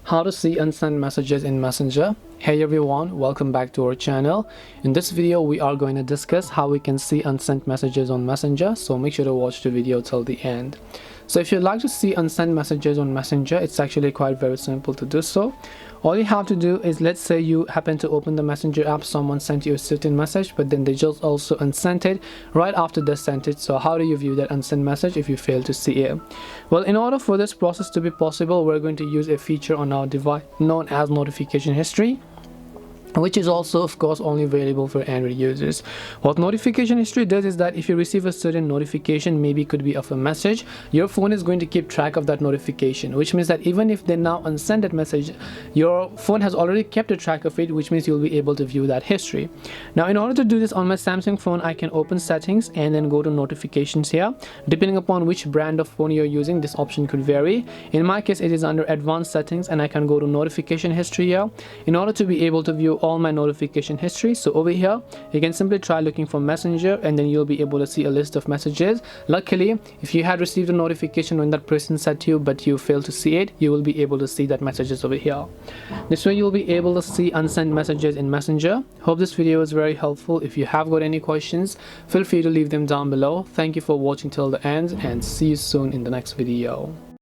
How to see unsent messages in Messenger. Hey everyone, welcome back to our channel. In this video we are going to discuss how we can see unsent messages on Messenger, so make sure to watch the video till the end. So if you'd like to see unsent messages on Messenger, it's actually quite very simple to do so. All you have to do is, let's say you happen to open the Messenger app, someone sent you a certain message, but then they just also unsent it right after they sent it. So how do you view that unsent message if you fail to see it? Well, in order for this process to be possible, we're going to use a feature on our device known as notification history, which is also of course only available for Android users. What notification history does is that if you receive a certain notification, maybe it could be of a message, your phone is going to keep track of that notification, which means that even if they now unsend that message, your phone has already kept a track of it, which means you'll be able to view that history. Now in order to do this on my Samsung phone, I can open settings and then go to notifications here. Depending upon which brand of phone you're using, this option could vary. In my case, it is under advanced settings and I can go to notification history here in order to be able to view all my notification history. So over here you can simply try looking for Messenger and then you'll be able to see a list of messages. Luckily, if you had received a notification when that person said to you but you failed to see it, you will be able to see that messages over here. This way you'll be able to see unsent messages in Messenger. Hope this video was very helpful. If you have got any questions, feel free to leave them down below. Thank you for watching till the end and see you soon in the next video.